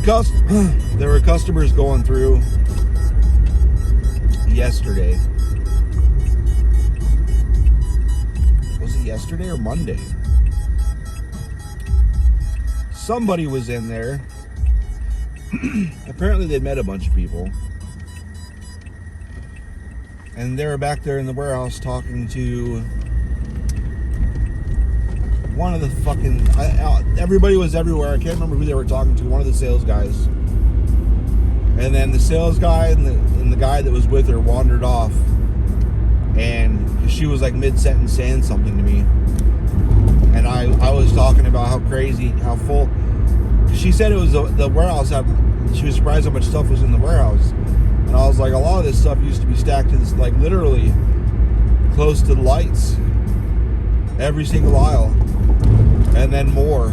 were customers going through yesterday. Was it yesterday or Monday? Somebody was in there. Apparently they'd met a bunch of people. And they were back there in the warehouse talking to one of the fucking... everybody was everywhere. I can't remember who they were talking to. One of the sales guys. And then the sales guy and the guy that was with her wandered off. And she was like mid-sentence saying something to me. And I was talking about how crazy, how full... She said it was the warehouse. She was surprised how much stuff was in the warehouse. And I was like, a lot of this stuff used to be stacked to this, like literally close to the lights. Every single aisle. And then more.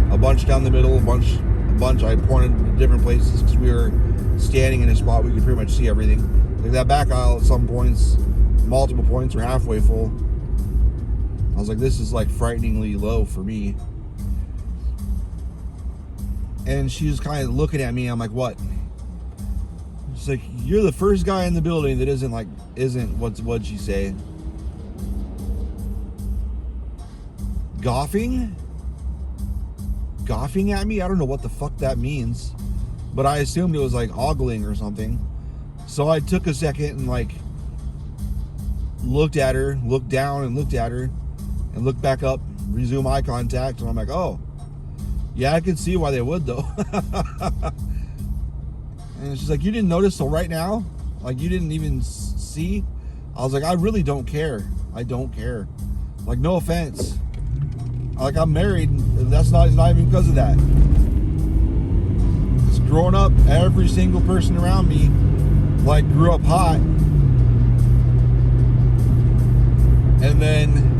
A bunch down the middle, a bunch. I pointed to different places because we were standing in a spot we could pretty much see everything. Like that back aisle at some points, multiple points were halfway full. I was like, this is like frighteningly low for me. And she was kind of looking at me. I'm like, what? She's like, you're the first guy in the building that isn't what'd she say? Goffing at me? I don't know what the fuck that means. But I assumed it was like ogling or something. So I took a second and like looked at her, looked down and looked at her, and looked back up, resume eye contact, and I'm like, oh. Yeah, I could see why they would, though. And she's like, you didn't notice till right now? Like, you didn't even see? I was like, I really don't care. I don't care. Like, no offense. Like, I'm married. It's not even because of that. Just growing up, every single person around me, like, grew up hot. And then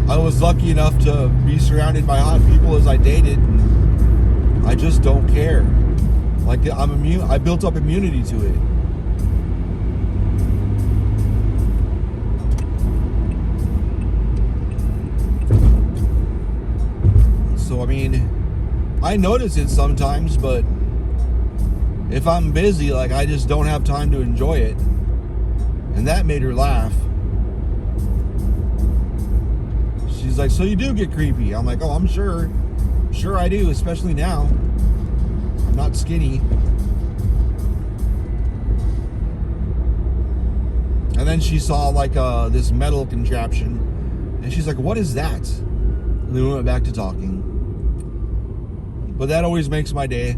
I was lucky enough to be surrounded by hot people as I dated. And I just don't care. Like, I'm immune. I built up immunity to it. So, I mean, I notice it sometimes, but if I'm busy, like, I just don't have time to enjoy it. And that made her laugh. She's like, so you do get creepy? I'm like, oh, I'm sure. Sure I do, especially now. I'm not skinny. And then she saw like this metal contraption. And she's like, what is that? And then we went back to talking. But that always makes my day.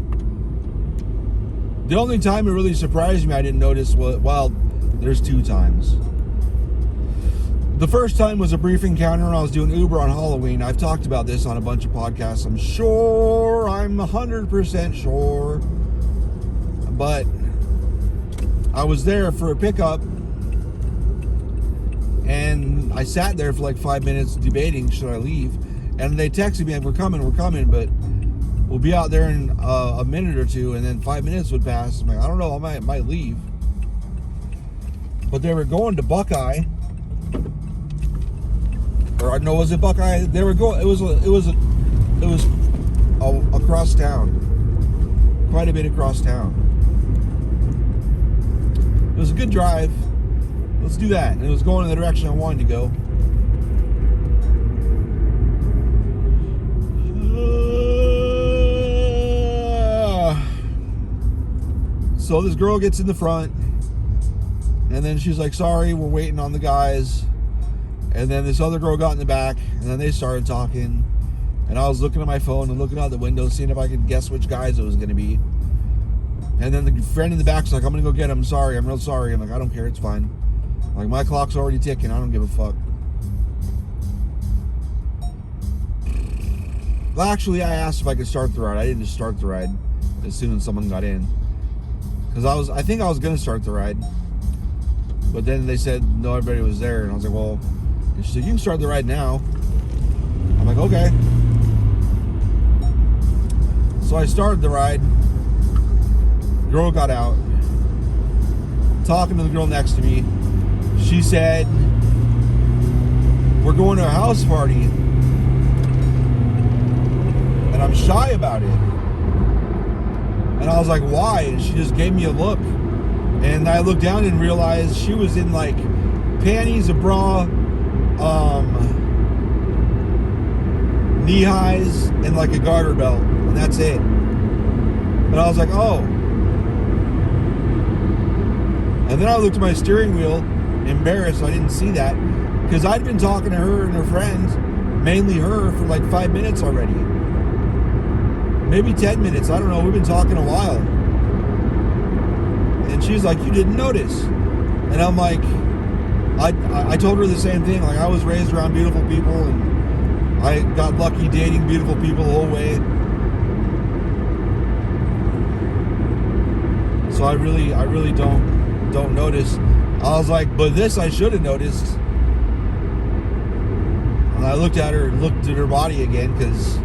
The only time it really surprised me I didn't notice was, well, there's two times. The first time was a brief encounter when I was doing Uber on Halloween. I've talked about this on a bunch of podcasts. I'm 100% sure. But I was there for a pickup. And I sat there for like 5 minutes debating, should I leave? And they texted me, like, we're coming, but we'll be out there in a minute or two. And then 5 minutes would pass. I'm like, I don't know, I might leave. But they were going to Buckeye. Or no, was it Buckeye? They were going. It was across town, quite a bit across town. It was a good drive. Let's do that. And it was going in the direction I wanted to go. So this girl gets in the front, and then she's like, sorry, we're waiting on the guys. And then this other girl got in the back, and then they started talking. And I was looking at my phone and looking out the window, seeing if I could guess which guys it was going to be. And then the friend in the back's like, I'm going to go get him. Sorry, I'm real sorry. I'm like, I don't care, it's fine. Like, my clock's already ticking. I don't give a fuck. Well, actually, I asked if I could start the ride. I didn't just start the ride as soon as someone got in. Because I think I was going to start the ride. But then they said, no, everybody was there. And I was like, well... And she said, you can start the ride now. I'm like, okay. So I started the ride. Girl got out. Talking to the girl next to me. She said, we're going to a house party. And I'm shy about it. And I was like, why? And she just gave me a look. And I looked down and realized she was in like panties, a bra, knee highs, and like a garter belt. And that's it. And I was like, oh. And then I looked at my steering wheel, embarrassed I didn't see that. Because I'd been talking to her and her friends, mainly her, for like 5 minutes already. Maybe 10 minutes, I don't know. We've been talking a while. And she's like, you didn't notice. And I'm like, I told her the same thing. Like, I was raised around beautiful people, and I got lucky dating beautiful people the whole way. So I really don't notice. I was like, but this I should have noticed. And I looked at her and looked at her body again, because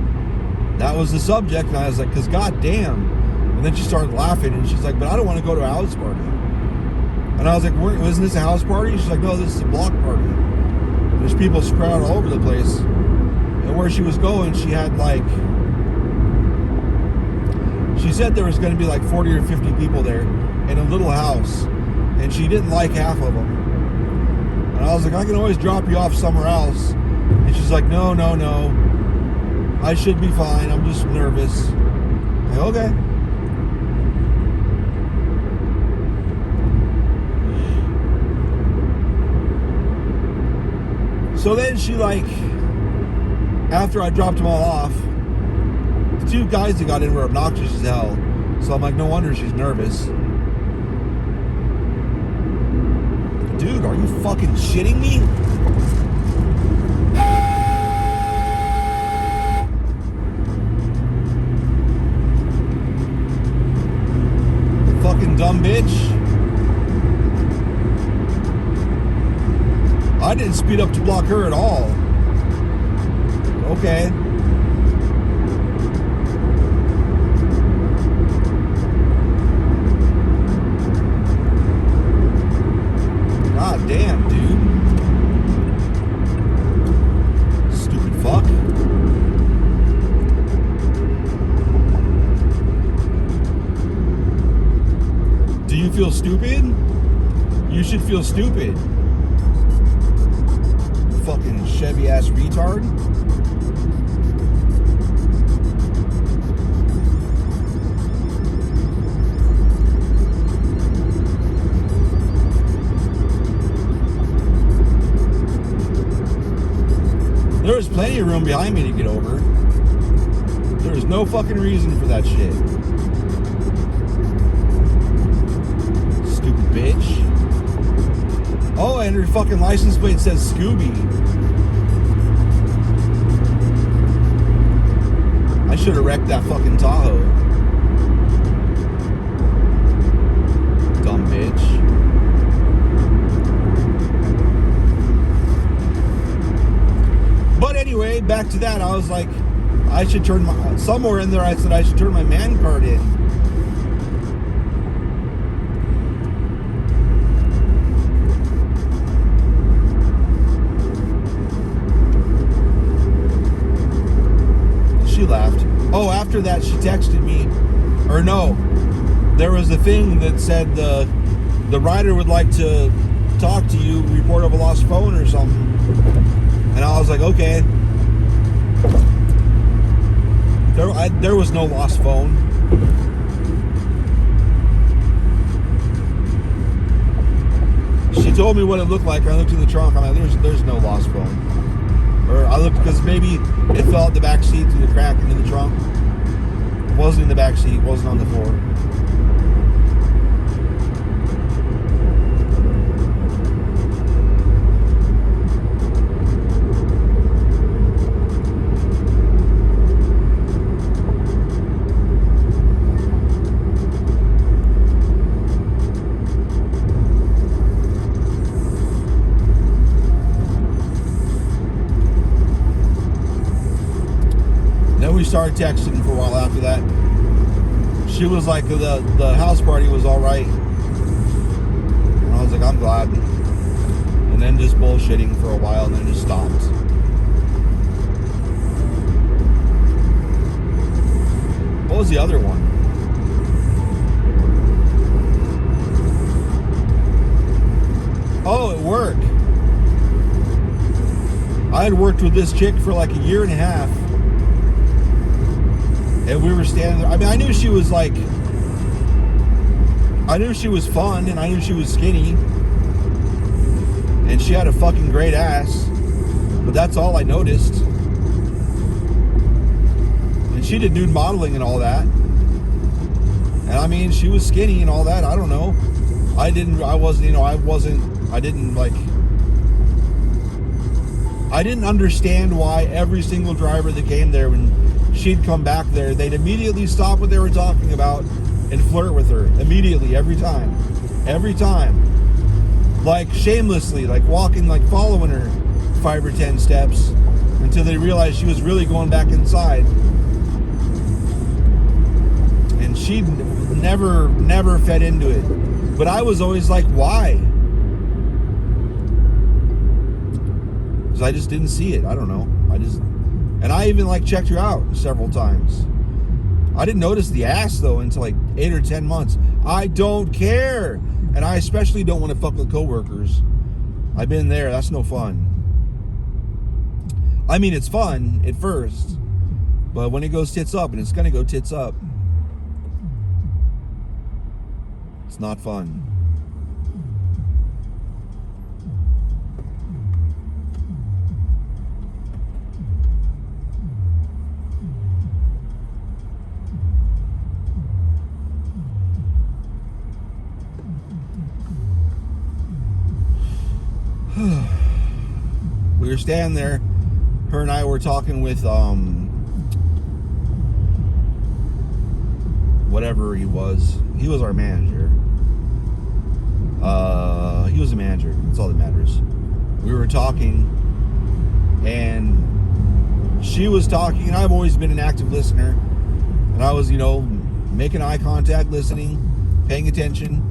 that was the subject. And I was like, because goddamn. And then she started laughing, and she's like, but I don't want to go to a house party. And I was like, wasn't this a house party? She's like, no, this is a block party. There's people spread out all over the place. And where she was going, she had like, she said there was going to be like 40 or 50 people there in a little house. And she didn't like half of them. And I was like, I can always drop you off somewhere else. And she's like, no. I should be fine. I'm just nervous. Like, okay. So then she like, after I dropped them all off, the two guys that got in were obnoxious as hell. So I'm like, no wonder she's nervous. Dude, are you fucking shitting me? Fucking dumb bitch. I didn't speed up to block her at all. Okay. God damn, dude. Stupid fuck. Do you feel stupid? You should feel stupid. Fucking Chevy ass retard. There was plenty of room behind me to get over. There was no fucking reason for that shit. Stupid bitch. Oh, and her fucking license plate says Scooby. I should have wrecked that fucking Tahoe. Dumb bitch. But anyway, back to that. I was like, I should turn my, somewhere in there I said I should turn my man card in. She laughed. Oh, after that she texted me, or no, there was a thing that said the rider would like to talk to you, report of a lost phone or something. And I was like, okay. There was no lost phone. She told me what it looked like. I looked in the trunk. I'm like, there's no lost phone. Or I looked, because maybe it fell out the back seat through the crack into the trunk. It wasn't in the back seat. It wasn't on the floor. We started texting for a while after that. She was like, the house party was all right. And I was like, I'm glad. And then just bullshitting for a while, and then just stopped. What was the other one? I had worked with this chick for like a year and a half. And we were standing there. I mean, I knew she was like, I knew she was fun, and I knew she was skinny. And she had a fucking great ass. But that's all I noticed. And she did nude modeling and all that. And I mean, she was skinny and all that. I don't know. I didn't understand why every single driver that came there, when she'd come back there, they'd immediately stop what they were talking about and flirt with her. Immediately, every time. Every time. Like, shamelessly, like walking, like following her 5 or 10 steps until they realized she was really going back inside. And she never fed into it. But I was always like, why? Because I just didn't see it. I don't know. And I even like checked her out several times. I didn't notice the ass though until like 8 or 10 months. I don't care. And I especially don't want to fuck with coworkers. I've been there. That's no fun. I mean, it's fun at first, but when it goes tits up, and it's gonna go tits up, it's not fun. We were standing there. Her and I were talking with whatever he was. He was our manager. He was a manager. That's all that matters. We were talking, and she was talking, and I've always been an active listener. And I was, making eye contact, listening, paying attention.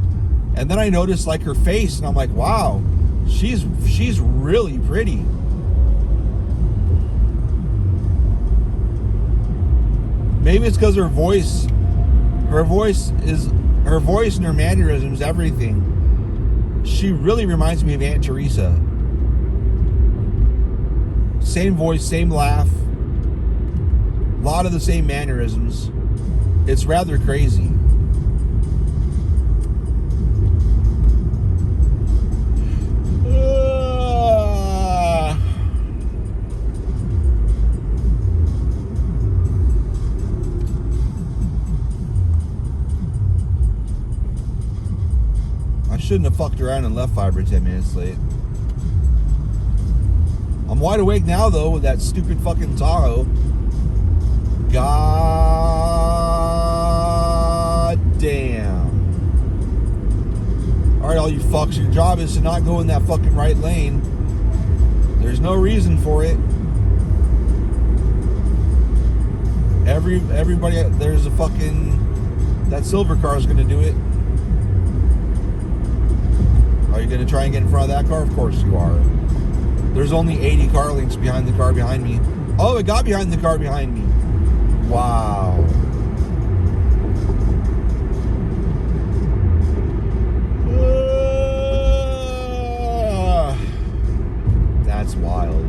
And then I noticed like her face, and I'm like, wow, she's really pretty. Maybe it's because her voice and her mannerisms, everything. She really reminds me of Aunt Teresa. Same voice, same laugh. A lot of the same mannerisms. It's rather crazy. Shouldn't have fucked around and left 5 or 10 minutes late. I'm wide awake now though with that stupid fucking Tahoe. God damn. Alright, all you fucks, your job is to not go in that fucking right lane. There's no reason for it. Everybody, there's a fucking, that silver car is gonna do it. Are you going to try and get in front of that car? Of course you are. There's only 80 car lengths behind the car behind me. Oh, it got behind the car behind me. Wow. That's wild.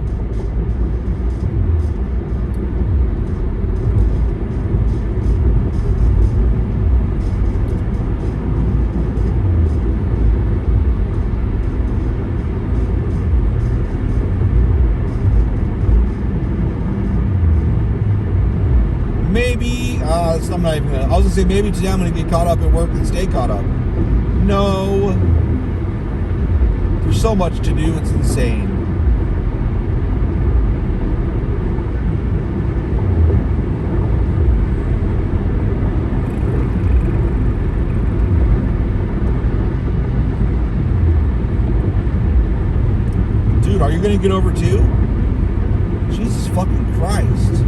Maybe, I'm not even gonna, I was gonna say maybe today I'm gonna get caught up at work and stay caught up. No. There's so much to do, it's insane. Dude, are you gonna get over too? Jesus fucking Christ.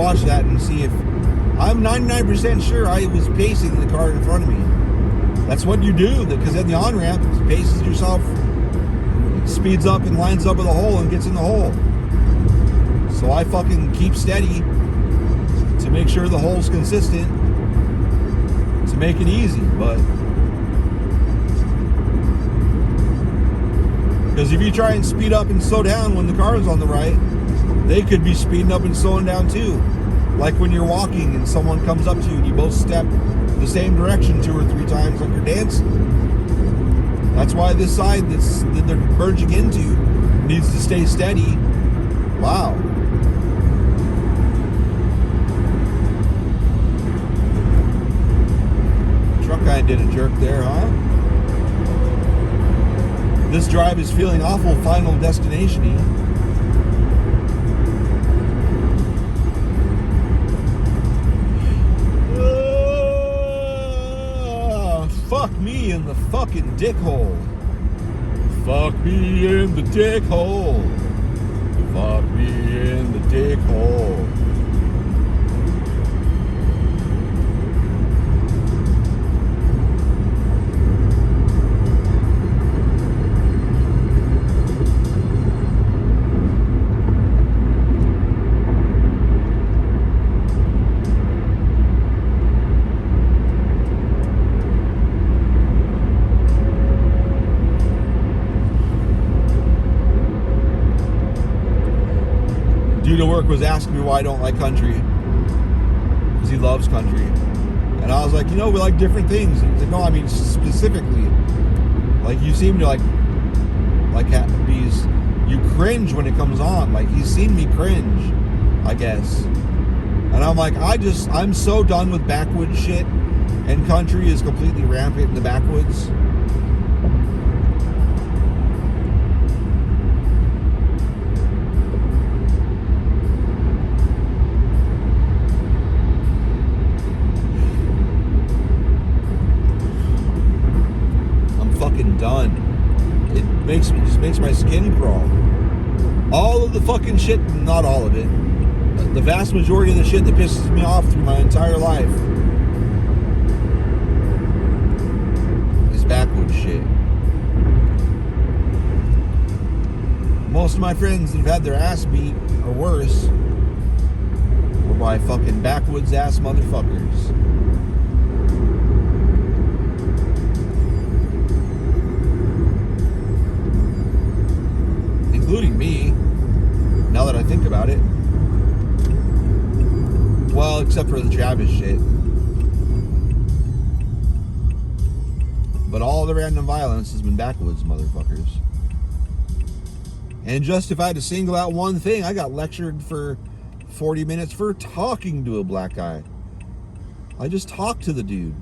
watch that and see if I'm 99% sure I was pacing the car in front of me. That's what you do, because then the on-ramp paces yourself, speeds up and lines up with a hole and gets in the hole. So I fucking keep steady to make sure the hole's consistent, to make it easy. But because if you try and speed up and slow down when the car is on the right, they could be speeding up and slowing down too. Like when you're walking and someone comes up to you and you both step the same direction 2 or 3 times like you're dancing. That's why this side that they're merging into needs to stay steady. Wow. Truck guy did a jerk there, huh? This drive is feeling awful Final Destination-y. Fuck me in the fucking dick hole. Fuck me in the dick hole. Fuck me in the dick hole. Dude at work was asking me why I don't like country, because he loves country, and I was like, we like different things. And he's like, no, I mean specifically, like you seem to like these, you cringe when it comes on. Like he's seen me cringe, I guess, and I'm like, I'm so done with backwoods shit, and country is completely rampant in the backwoods. Done. It just makes my skin crawl. All of the fucking shit, not all of it, the vast majority of the shit that pisses me off through my entire life is backwoods shit. Most of my friends that have had their ass beat or worse were by fucking backwoods ass motherfuckers. Including me, now that I think about it. Well, except for the Travis shit. But all the random violence has been backwoods motherfuckers. And just if I had to single out one thing, I got lectured for 40 minutes for talking to a black guy. I just talked to the dude.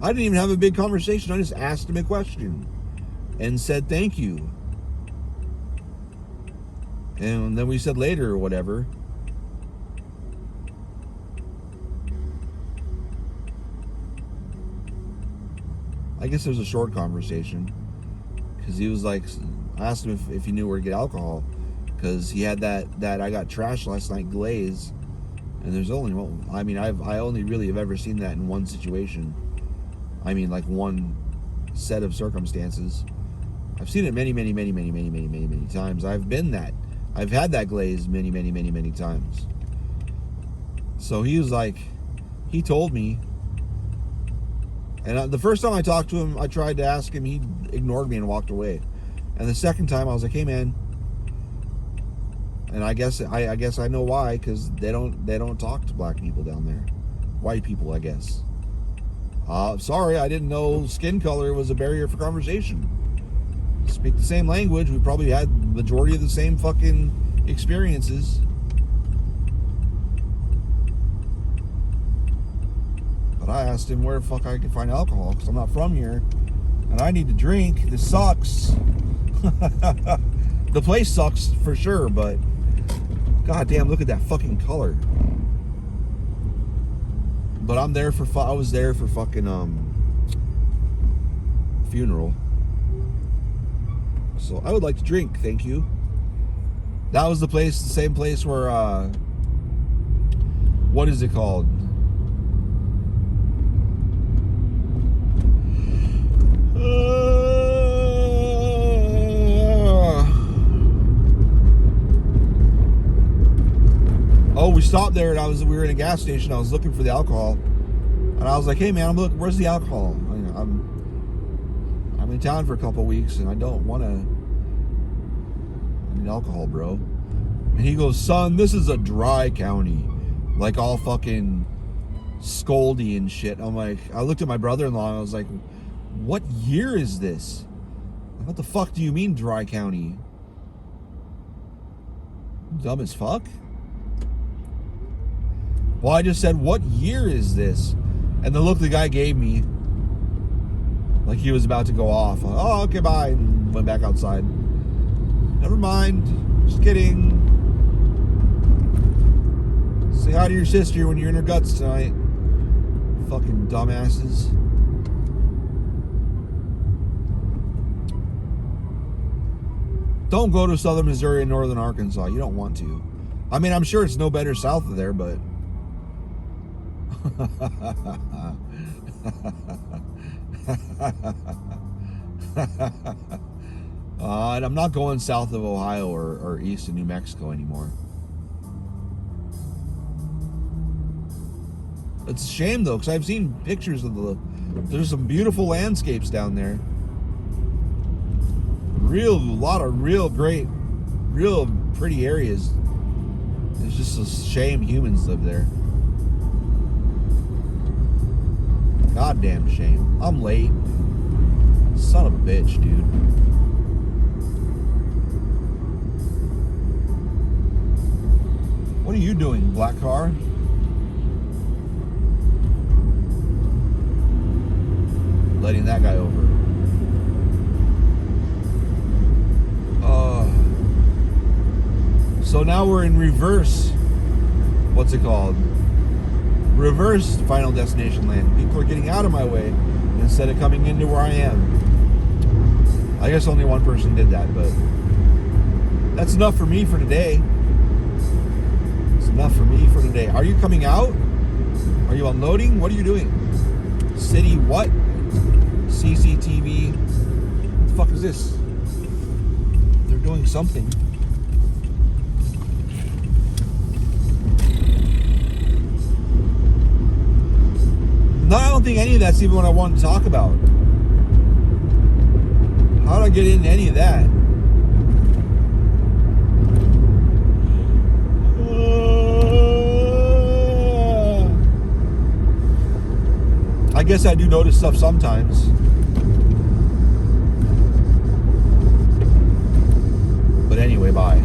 I didn't even have a big conversation. I just asked him a question and said thank you. And then we said later or whatever. I guess it was a short conversation. Because he was like, I asked him if he knew where to get alcohol. Because he had that I got trashed last night glaze. And there's only one. I mean, I only really have ever seen that in one situation. I mean, like one set of circumstances. I've seen it many times. I've had that glaze many times. So he was like, he told me, and the first time I talked to him, I tried to ask him, he ignored me and walked away. And the second time I was like, hey man, and I guess I know why, because they don't talk to black people down there, white people, I guess. Sorry, I didn't know skin color was a barrier for conversation. Speak the same language, we probably had majority of the same fucking experiences. But I asked him where the fuck I could find alcohol, because I'm not from here and I need to drink. This sucks. The place sucks for sure, but god damn, look at that fucking color. But I was there for fucking funeral. So I would like to drink, thank you. That was the same place where what is it called? Oh, we stopped there and we were in a gas station. I was looking for the alcohol, and I was like, "Hey man, where's the alcohol? I'm in town for a couple weeks, and I don't want to. I need alcohol, bro." And he goes, "Son, this is a dry county, like all fucking Scoldy and shit." I'm like, I looked at my brother-in-law and I was like, "What year is this? What the fuck do you mean dry county? Dumb as fuck." Well, I just said, "What year is this?" And the look the guy gave me, like he was about to go off. "Oh, okay, bye," and went back outside. "Never mind, just kidding. Say hi to your sister when you're in her guts tonight. Fucking dumbasses." Don't go to southern Missouri and northern Arkansas. You don't want to. I mean, I'm sure it's no better south of there, but... and I'm not going south of Ohio or east of New Mexico anymore. It's a shame though, because I've seen pictures of there's some beautiful landscapes down there. Lot of real great, real pretty areas. It's just a shame humans live there. Goddamn shame. I'm late. Son of a bitch, dude. What are you doing, black car? Letting that guy over. So now we're in reverse. What's it called? Reverse Final Destination land. People are getting out of my way instead of coming into where I am. I guess only one person did that, but that's enough for me for today. It's enough for me for today. Are you coming out? Are you unloading? What are you doing? City what? CCTV. What the fuck is this? They're doing something. No, I don't think any of that's even what I want to talk about. How do I get into any of that? I guess I do notice stuff sometimes. But anyway, bye.